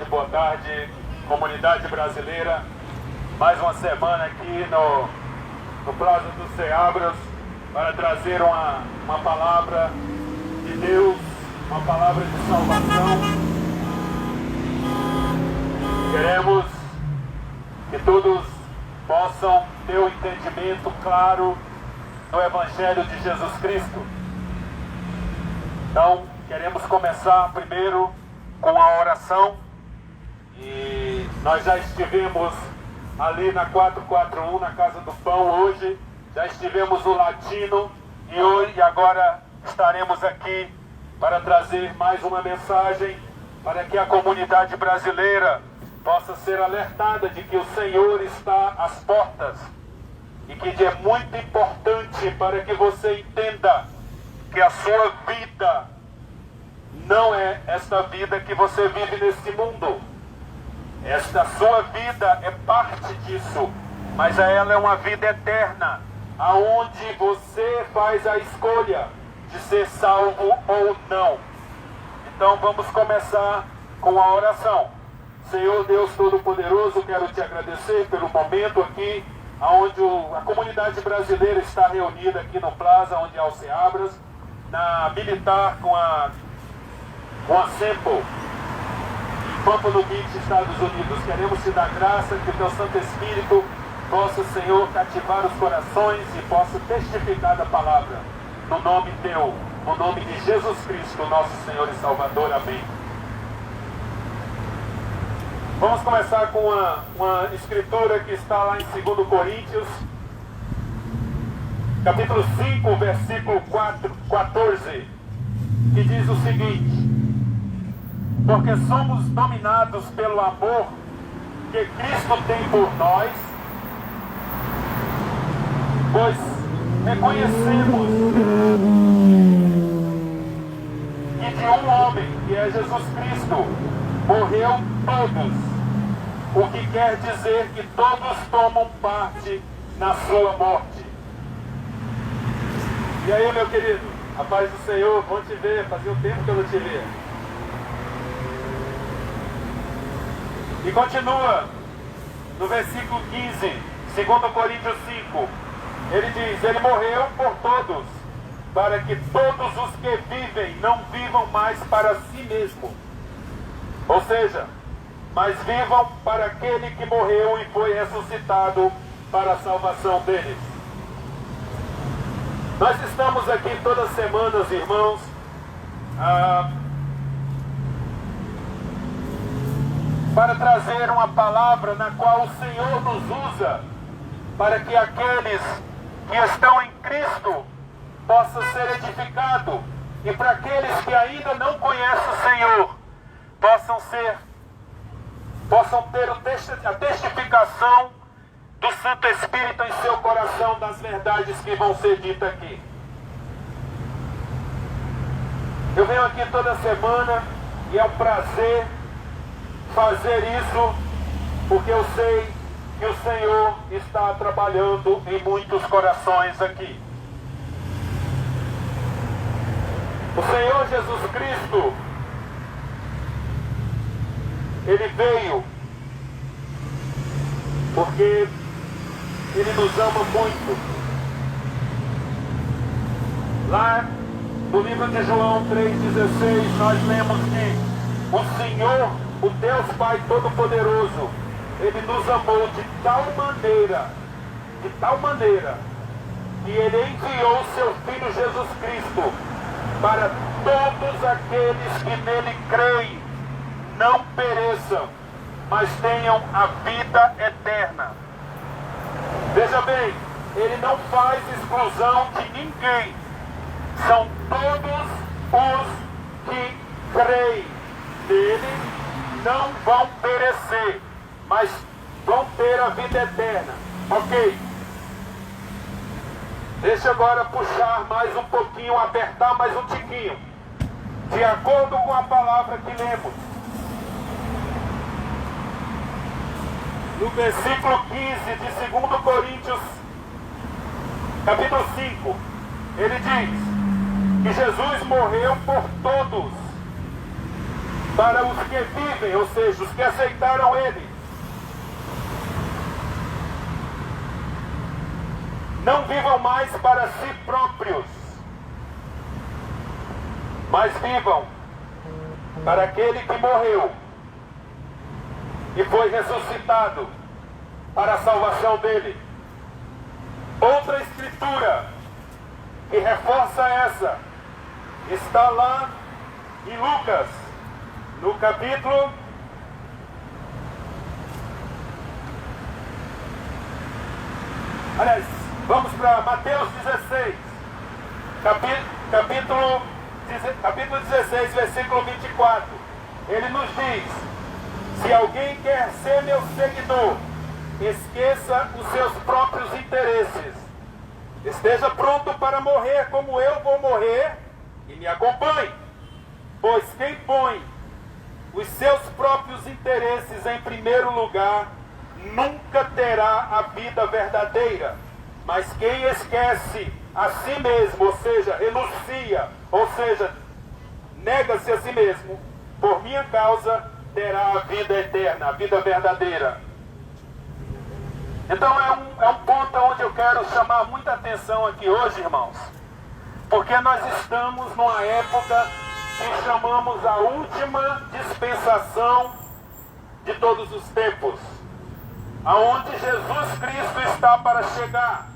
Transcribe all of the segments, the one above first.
boa tarde, comunidade brasileira. Mais uma semana aqui no Plaza dos Seabras para trazer uma palavra de Deus, uma palavra de salvação. Queremos que todos possam ter o entendimento claro do Evangelho de Jesus Cristo. Então, queremos começar primeiro com a oração. E nós já estivemos ali na 441, na Casa do Pão, hoje. Já estivemos no Latino e agora estaremos aqui para trazer mais uma mensagem para que a comunidade brasileira possa ser alertada de que o Senhor está às portas e que é muito importante para que você entenda que a sua vida não é esta vida que você vive nesse mundo. Esta sua vida é parte disso, mas ela é uma vida eterna, aonde você faz a escolha de ser salvo ou não. Então vamos começar com a oração. Senhor Deus Todo-Poderoso, quero te agradecer pelo momento aqui, onde a comunidade brasileira está reunida aqui no Plaza, onde há o Seabras, na Militar com a Sample, em Pompano Beach, Estados Unidos. Queremos te dar graça, que o teu Santo Espírito possa, Senhor, cativar os corações e possa testificar da palavra, no nome teu, no nome de Jesus Cristo, nosso Senhor e Salvador. Amém. Vamos começar com uma escritura que está lá em 2 Coríntios, capítulo 5, versículo 14, que diz o seguinte: porque somos dominados pelo amor que Cristo tem por nós, pois reconhecemos que de um homem, que é Jesus Cristo, morreu todos, o que quer dizer que todos tomam parte na sua morte. E aí, meu querido, a paz do Senhor, bom te ver, fazia um tempo que eu não te via. E continua no versículo 15, 2 Coríntios 5, ele diz: ele morreu por todos, para que todos os que vivem não vivam mais para si mesmo, ou seja, mas vivam para aquele que morreu e foi ressuscitado para a salvação deles. Nós estamos aqui todas as semanas, irmãos, para trazer uma palavra na qual o Senhor nos usa para que aqueles que estão em Cristo possam ser edificados, e para aqueles que ainda não conhecem o Senhor possam ter a testificação do Santo Espírito em seu coração das verdades que vão ser ditas aqui. Eu venho aqui toda semana e é um prazer fazer isso, porque eu sei que o Senhor está trabalhando em muitos corações aqui. O Senhor Jesus Cristo, ele veio porque ele nos ama muito. Lá no livro de João 3,16, nós lemos que o Senhor, o Deus Pai Todo-Poderoso, ele nos amou de tal maneira, que ele enviou o seu Filho Jesus Cristo para todos aqueles que nele creem não pereçam, mas tenham a vida eterna. Veja bem, ele não faz exclusão de ninguém. São todos os que creem nele, não vão perecer, mas vão ter a vida eterna. Ok? Deixa agora puxar mais um pouquinho, apertar mais um tiquinho, de acordo com a palavra que lemos. No versículo 15 de 2 Coríntios, capítulo 5, ele diz que Jesus morreu por todos, para os que vivem, ou seja, os que aceitaram Ele. Não vivam mais para si próprios, mas vivam para aquele que morreu e foi ressuscitado para a salvação dele. Outra escritura que reforça essa está lá em Lucas, no capítulo 16. Vamos para Mateus 16, capítulo 16, versículo 24. Ele nos diz: se alguém quer ser meu seguidor, esqueça os seus próprios interesses. Esteja pronto para morrer como eu vou morrer e me acompanhe. Pois quem põe os seus próprios interesses em primeiro lugar, nunca terá a vida verdadeira. Mas quem esquece a si mesmo, ou seja, renuncia, ou seja, nega-se a si mesmo, por minha causa, terá a vida eterna, a vida verdadeira. Então é um ponto onde eu quero chamar muita atenção aqui hoje, irmãos, porque nós estamos numa época que chamamos a última dispensação de todos os tempos, aonde Jesus Cristo está para chegar.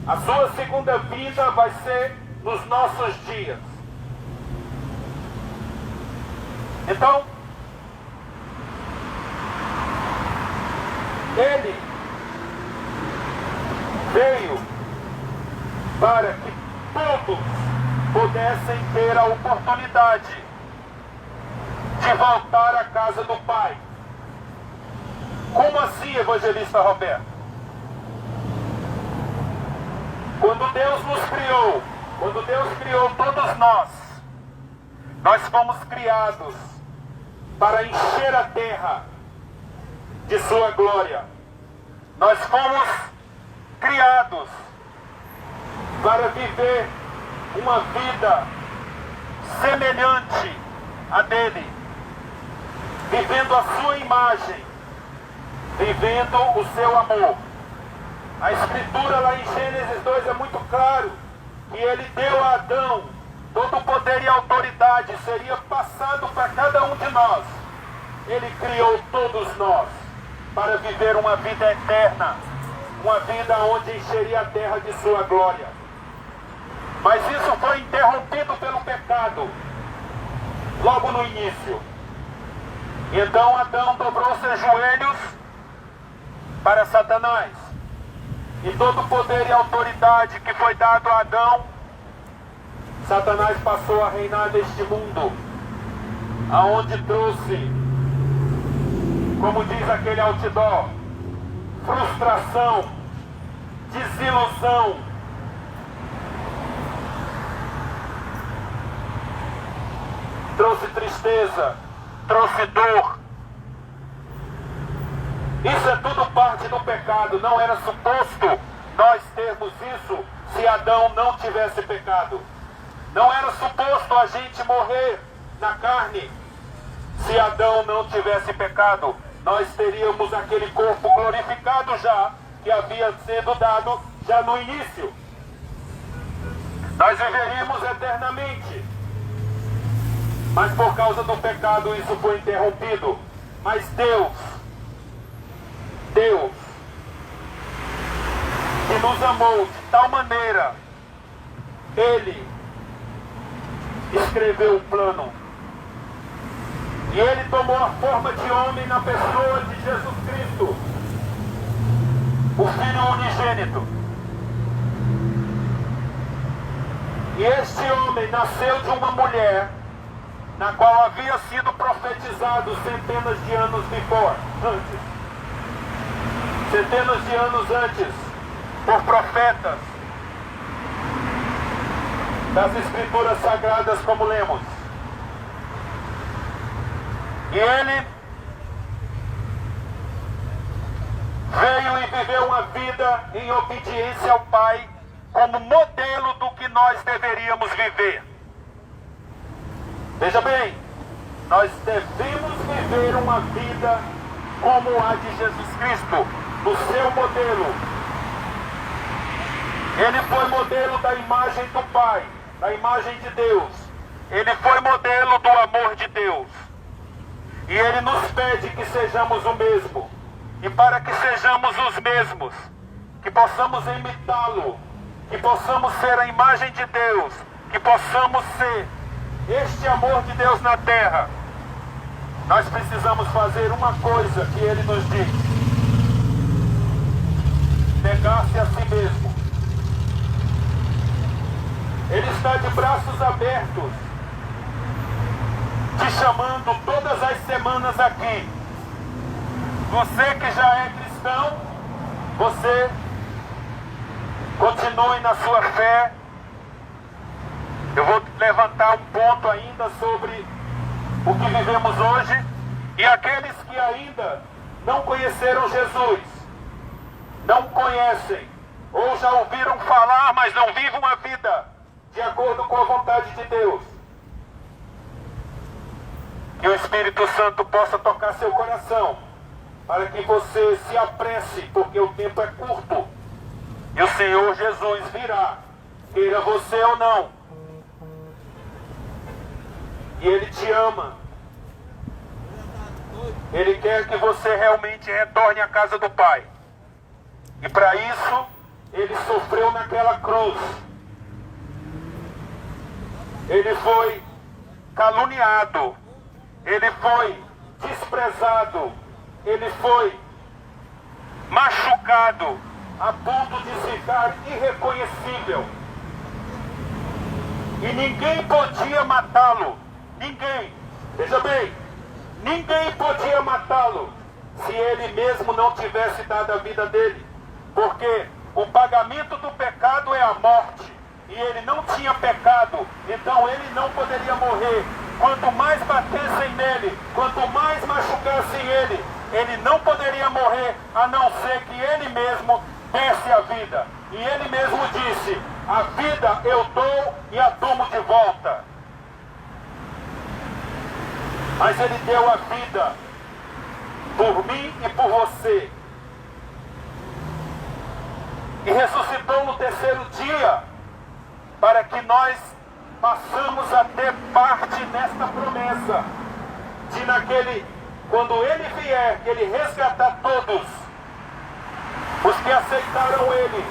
A sua segunda vinda vai ser nos nossos dias. Então, Ele veio para que todos pudessem ter a oportunidade de voltar à casa do Pai. Como assim, evangelista Roberto? Quando Deus nos criou, quando Deus criou todos nós fomos criados para encher a terra de sua glória. Nós fomos criados para viver uma vida semelhante a dele, vivendo a sua imagem, vivendo o seu amor. A escritura lá em Gênesis 2 é muito claro que ele deu a Adão todo o poder e autoridade, seria passado para cada um de nós. Ele criou todos nós para viver uma vida eterna, uma vida onde encheria a terra de sua glória. Mas isso foi interrompido pelo pecado, logo no início. Então Adão dobrou seus joelhos para Satanás. E todo o poder e autoridade que foi dado a Adão, Satanás passou a reinar neste mundo, aonde trouxe, como diz aquele outdoor, frustração, desilusão, trouxe tristeza, trouxe dor. Isso é tudo parte do pecado. Não era suposto nós termos isso se Adão não tivesse pecado. Não era suposto a gente morrer na carne se Adão não tivesse pecado. Nós teríamos aquele corpo glorificado já, que havia sido dado já no início. Nós viveríamos eternamente. Mas por causa do pecado isso foi interrompido. Mas Deus, que nos amou de tal maneira, Ele escreveu o plano. E Ele tomou a forma de homem na pessoa de Jesus Cristo, o Filho unigênito. E este homem nasceu de uma mulher na qual havia sido profetizado centenas de anos antes. Centenas de anos antes, por profetas das Escrituras Sagradas, como lemos. E ele veio e viveu uma vida em obediência ao Pai, como modelo do que nós deveríamos viver. Veja bem, Nós devemos viver uma vida como a de Jesus Cristo, no seu modelo. Ele foi modelo da imagem do Pai, da imagem de Deus. Ele foi modelo do amor de Deus. E Ele nos pede que sejamos o mesmo. E para que sejamos os mesmos, que possamos imitá-lo, que possamos ser a imagem de Deus, que possamos ser este amor de Deus na terra, nós precisamos fazer uma coisa que Ele nos diz: negar-se a si mesmo. Ele está de braços abertos, te chamando todas as semanas aqui. Você que já é cristão, você continue na sua fé. Eu vou levantar um ponto ainda sobre o que vivemos hoje. E aqueles que ainda não conheceram Jesus, não conhecem, ou já ouviram falar, mas não vivem uma vida de acordo com a vontade de Deus, que o Espírito Santo possa tocar seu coração, para que você se apresse, porque o tempo é curto, e o Senhor Jesus virá, queira você ou não. E Ele te ama. Ele quer que você realmente retorne à casa do Pai. E para isso, Ele sofreu naquela cruz. Ele foi caluniado. Ele foi desprezado. Ele foi machucado a ponto de ficar irreconhecível. E ninguém podia matá-lo. Ninguém. Veja bem, ninguém podia matá-lo se ele mesmo não tivesse dado a vida dele. Porque o pagamento do pecado é a morte. E ele não tinha pecado, então ele não poderia morrer. Quanto mais batessem nele, quanto mais machucassem ele, ele não poderia morrer, a não ser que ele mesmo desse a vida. E ele mesmo disse: a vida eu dou e a tomo de volta. Mas ele deu a vida por mim e por você. E ressuscitou no terceiro dia, para que nós passamos a ter parte nesta promessa, de quando Ele vier, que Ele resgatar todos os que aceitaram Ele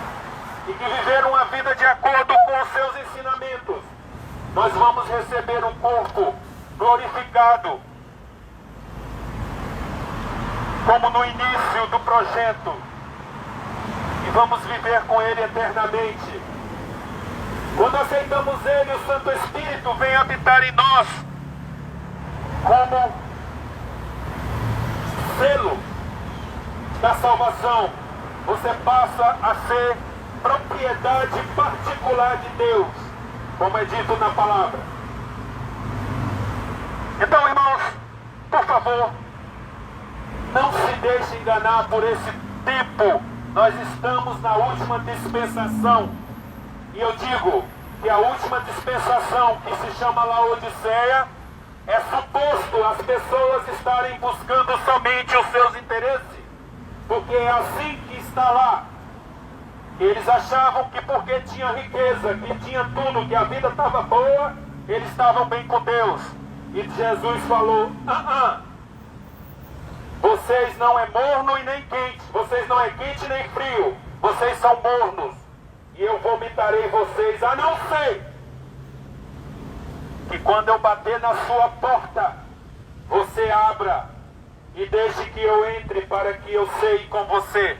e que viveram a vida de acordo com os seus ensinamentos. Nós vamos receber um corpo glorificado, como no início do projeto, e vamos viver com Ele eternamente. Quando aceitamos Ele, o Santo Espírito vem habitar em nós como selo da salvação. Você passa a ser propriedade particular de Deus, como é dito na palavra. Então, irmãos, por favor, não se deixe enganar por esse tempo. Nós estamos na última dispensação. E eu digo que a última dispensação, que se chama Laodiceia, é suposto as pessoas estarem buscando somente os seus interesses, porque é assim que está lá. Eles achavam que porque tinha riqueza, que tinha tudo, que a vida estava boa, eles estavam bem com Deus. E Jesus falou: vocês não é morno e nem quente, vocês não é quente nem frio, vocês são mornos. E eu vomitarei vocês, a não ser que quando eu bater na sua porta, você abra e deixe que eu entre, para que eu ceie com você.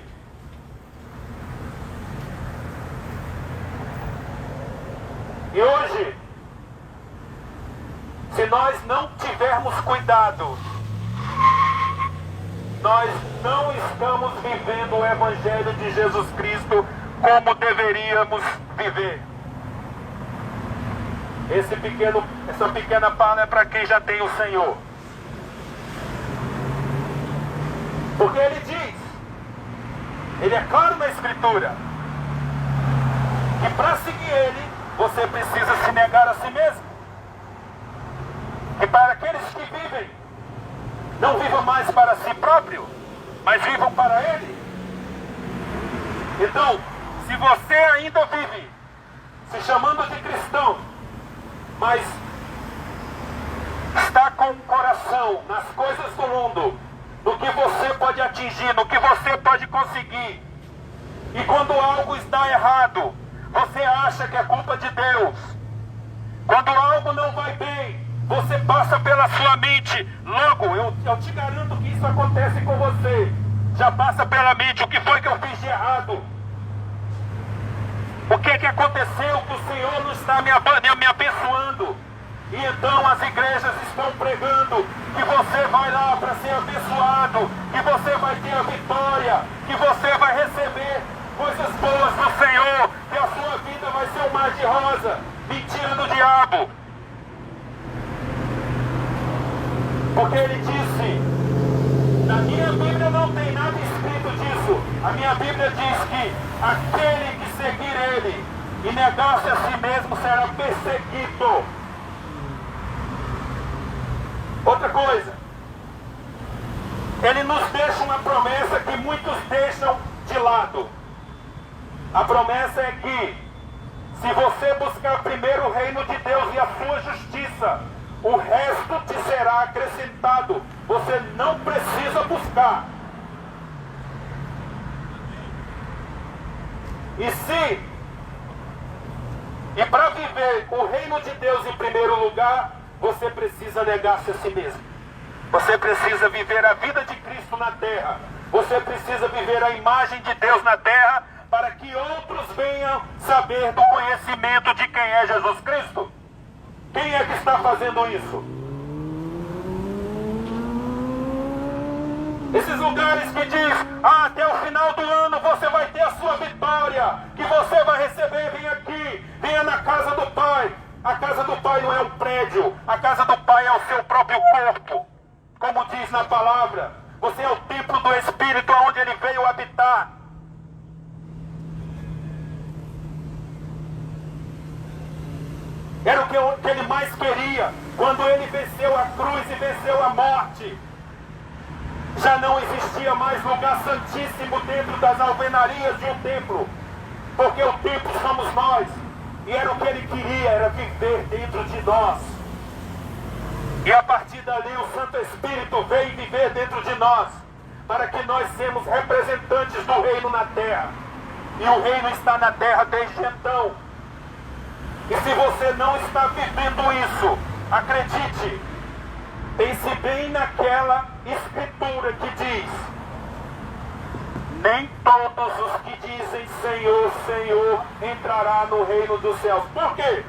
E hoje, se nós não tivermos cuidado, nós não estamos vivendo o Evangelho de Jesus Cristo como deveríamos viver. Essa pequena fala é para quem já tem o Senhor. Porque Ele diz, Ele é claro na Escritura, que para seguir Ele, você precisa se negar a si mesmo. E para aqueles que vivem você ainda vive se chamando de cristão, mas está com o coração nas coisas do mundo, no que você pode atingir, no que você pode conseguir, e quando algo está errado, você acha que é culpa de Deus. Quando algo não vai bem, você passa pela sua mente, logo, eu te garanto que isso acontece com você. Já passa pela mente, o que foi que eu fiz de errado? O que aconteceu que o Senhor não está me abençoando? E então as igrejas estão pregando que você vai lá para ser abençoado, que você vai ter a vitória, que você vai receber coisas boas do Senhor, que a sua vida vai ser um mar de rosa. Mentira do diabo. Porque ele disse, na minha Bíblia não tem nada escrito disso. A minha Bíblia diz que aquele que seguir ele e negar-se a si mesmo será perseguido. Outra coisa, ele nos deixa uma promessa que muitos deixam de lado. A promessa é que se você buscar primeiro o reino de Deus e a sua justiça, o resto te será acrescentado. Você não precisa buscar. E para viver o reino de Deus em primeiro lugar, você precisa negar-se a si mesmo. Você precisa viver a vida de Cristo na terra. Você precisa viver a imagem de Deus na terra, para que outros venham saber do conhecimento de quem é Jesus Cristo. Quem é que está fazendo isso? Esses lugares que diz, até o final do ano você vai ter a sua vitória, que você vai receber, vem aqui, venha na casa do Pai. A casa do Pai não é um prédio, a casa do Pai é o seu próprio corpo. Como diz na palavra, você é o templo do Espírito onde ele veio habitar. Era o que ele mais queria. Quando ele venceu a cruz e venceu a morte, já não existia mais lugar santíssimo dentro das alvenarias de um templo, porque o templo somos nós. E era o que ele queria, era viver dentro de nós. E a partir dali o Santo Espírito veio viver dentro de nós, para que nós sejamos representantes do reino na terra. E o reino está na terra desde então. E se você não está vivendo isso, acredite, pense bem naquela escritura que diz: nem todos os que dizem Senhor, Senhor entrará no reino dos céus. Por quê?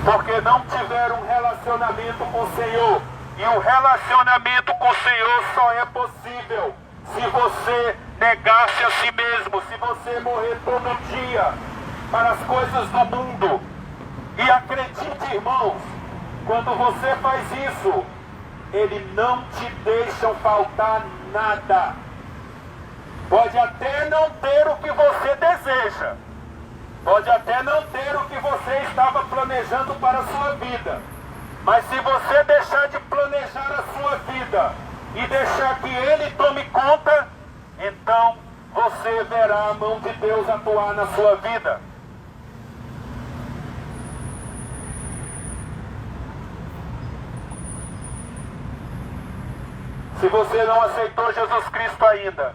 Porque não tiveram um relacionamento com o Senhor. E o relacionamento com o Senhor só é possível se você negar-se a si mesmo, se você morrer todo dia para as coisas do mundo. E acredite, irmãos, quando você faz isso, Ele não te deixa faltar nada. Pode até não ter o que você deseja, pode até não ter o que você estava planejando para a sua vida, mas se você deixar de planejar a sua vida e deixar que Ele tome conta, então você verá a mão de Deus atuar na sua vida. Se você não aceitou Jesus Cristo ainda,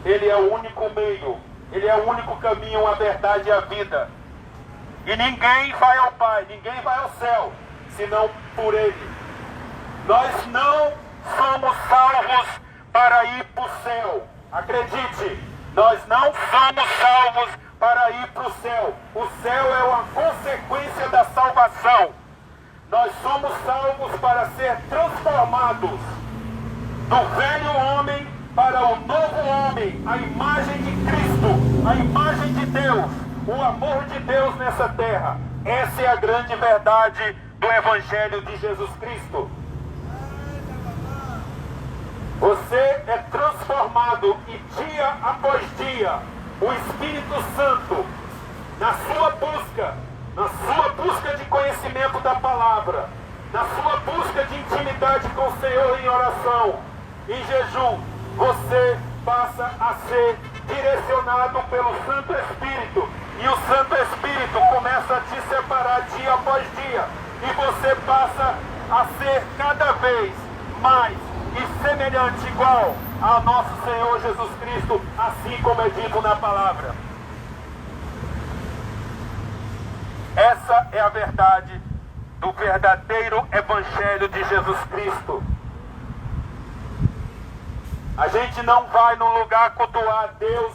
Ele é o único meio, Ele é o único caminho, a verdade e a vida. E ninguém vai ao Pai, ninguém vai ao céu, senão por Ele. Nós não somos salvos para ir para o céu. Acredite, nós não somos salvos para ir para o céu. O céu é uma consequência da salvação. Nós somos salvos para ser transformados do velho homem para o novo homem, a imagem de Cristo, a imagem de Deus, o amor de Deus nessa terra. Essa é a grande verdade do Evangelho de Jesus Cristo. Você é transformado e dia após dia, o Espírito Santo, na sua busca de conhecimento da palavra, na sua busca de intimidade com o Senhor em oração, em jejum, você passa a ser direcionado pelo Santo Espírito. E o Santo Espírito começa a te separar dia após dia. E você passa a ser cada vez mais e semelhante, igual ao nosso Senhor Jesus Cristo, assim como é dito na palavra. Essa é a verdade do verdadeiro Evangelho de Jesus Cristo. A gente não vai num lugar cultuar a Deus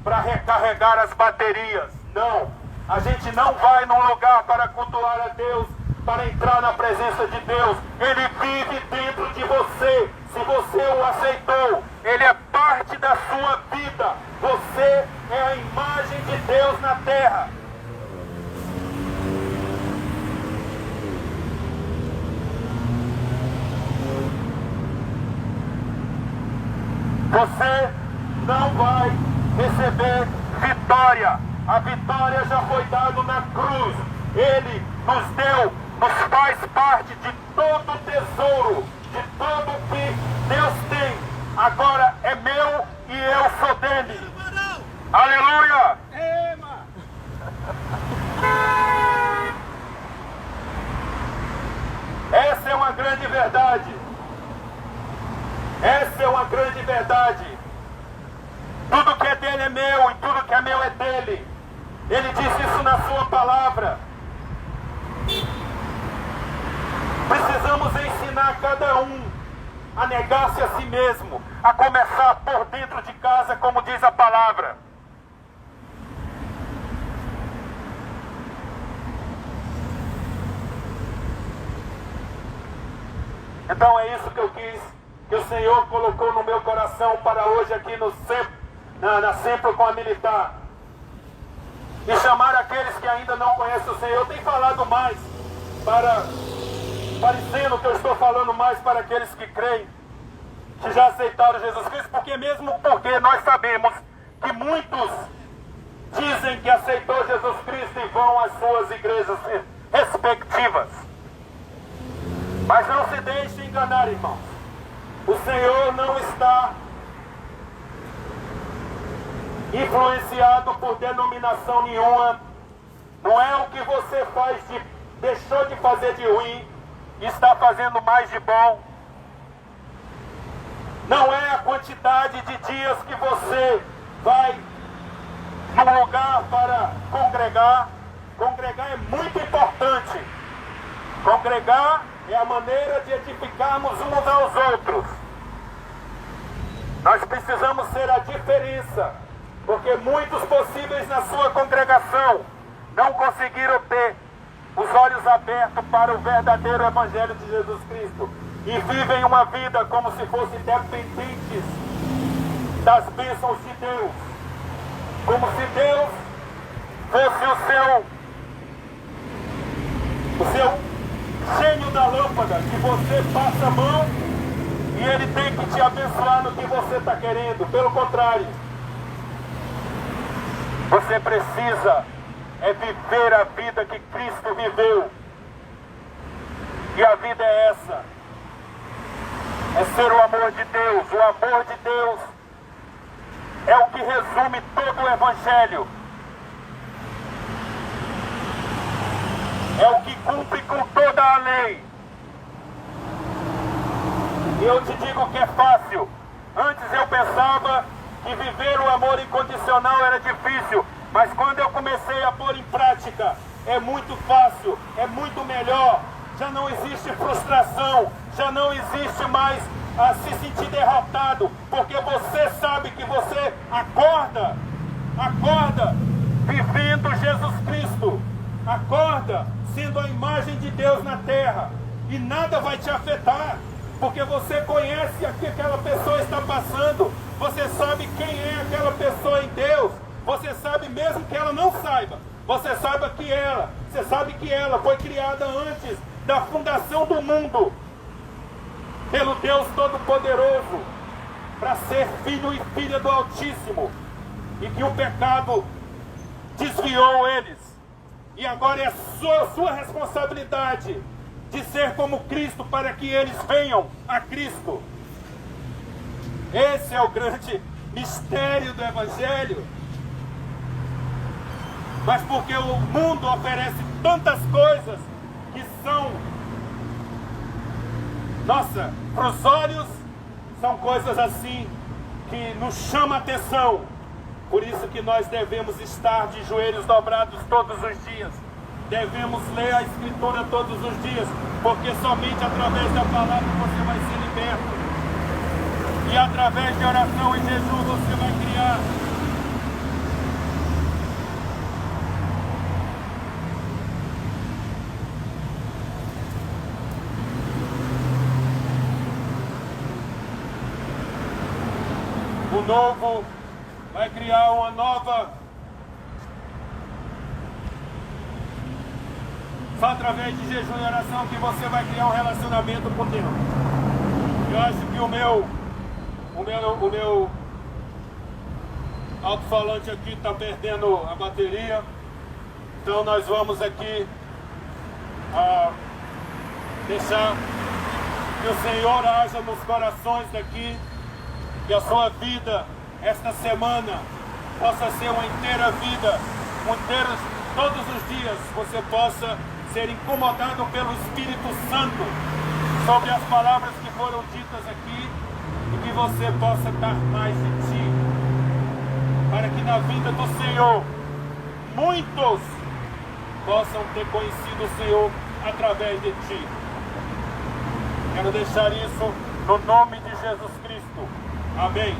para recarregar as baterias. Não. A gente não vai num lugar para cultuar a Deus, para entrar na presença de Deus. Ele vive dentro de você. Se você o aceitou, ele é parte da sua vida. Você é a imagem de Deus na terra. Você não vai receber vitória. A vitória já foi dada na cruz. Ele nos deu, nos faz parte de todo o tesouro, de tudo que Deus tem. Agora é meu e eu sou dele. Aleluia! Essa é uma grande verdade. Essa é uma grande verdade. Tudo que é dele é meu e tudo que é meu é dele. Ele disse isso na sua palavra. Precisamos ensinar cada um a negar-se a si mesmo, a começar por dentro de casa, como diz a palavra. Então é isso que eu quis, que o Senhor colocou no meu coração para hoje aqui no na Sempre com a Militar. E chamar aqueles que ainda não conhecem o Senhor. Eu tenho falado mais, parecendo que eu estou falando mais para aqueles que creem, que já aceitaram Jesus Cristo, porque nós sabemos que muitos dizem que aceitou Jesus Cristo e vão às suas igrejas respectivas. Mas não se deixe enganar, irmãos. O Senhor não está influenciado por denominação nenhuma. Não é o que você deixou de fazer de ruim e está fazendo mais de bom. Não é a quantidade de dias que você vai num lugar para congregar. Congregar é muito importante. Congregar é a maneira de edificarmos uns aos outros. Nós precisamos ser a diferença, porque muitos possíveis na sua congregação não conseguiram ter os olhos abertos para o verdadeiro Evangelho de Jesus Cristo e vivem uma vida como se fossem dependentes das bênçãos de Deus, como se Deus fosse o seu gênio da lâmpada, que você passa a mão e ele tem que te abençoar no que você está querendo. Pelo contrário, você precisa viver a vida que Cristo viveu. E a vida é essa. É ser o amor de Deus. O amor de Deus é o que resume todo o Evangelho. É o que cumpre com toda a lei. E eu te digo que é fácil. Antes eu pensava que viver o amor incondicional era difícil. Mas quando eu comecei a pôr em prática, é muito fácil, é muito melhor. Já não existe frustração, já não existe mais a se sentir derrotado, porque você sabe que você acorda vivendo Jesus Cristo, acorda sendo a imagem de Deus na terra, e nada vai te afetar, porque você conhece o que aquela pessoa está passando, você sabe quem é aquela pessoa em Deus. Você sabe mesmo que ela não saiba. Você sabe que ela foi criada antes da fundação do mundo pelo Deus Todo-Poderoso para ser filho e filha do Altíssimo, e que o pecado desviou eles. E agora é sua responsabilidade de ser como Cristo para que eles venham a Cristo. Esse é o grande mistério do Evangelho, mas porque o mundo oferece tantas coisas que são, nossa, para os olhos, são coisas assim que nos chamam a atenção. Por isso que nós devemos estar de joelhos dobrados todos os dias. Devemos ler a Escritura todos os dias, porque somente através da palavra você vai ser liberto. E através de oração e jejum você vai criar. O novo vai criar uma nova. Só através de jejum e oração que você vai criar um relacionamento com Deus. Eu acho que o meu alto-falante aqui está perdendo a bateria. Então nós vamos aqui deixar que o Senhor haja nos corações daqui. Que a sua vida, esta semana, possa ser uma inteira vida, todos os dias você possa ser incomodado pelo Espírito Santo sobre as palavras que foram ditas aqui e que você possa dar mais de ti, para que na vida do Senhor muitos possam ter conhecido o Senhor através de ti. Quero deixar isso no nome de Jesus Cristo. Amém.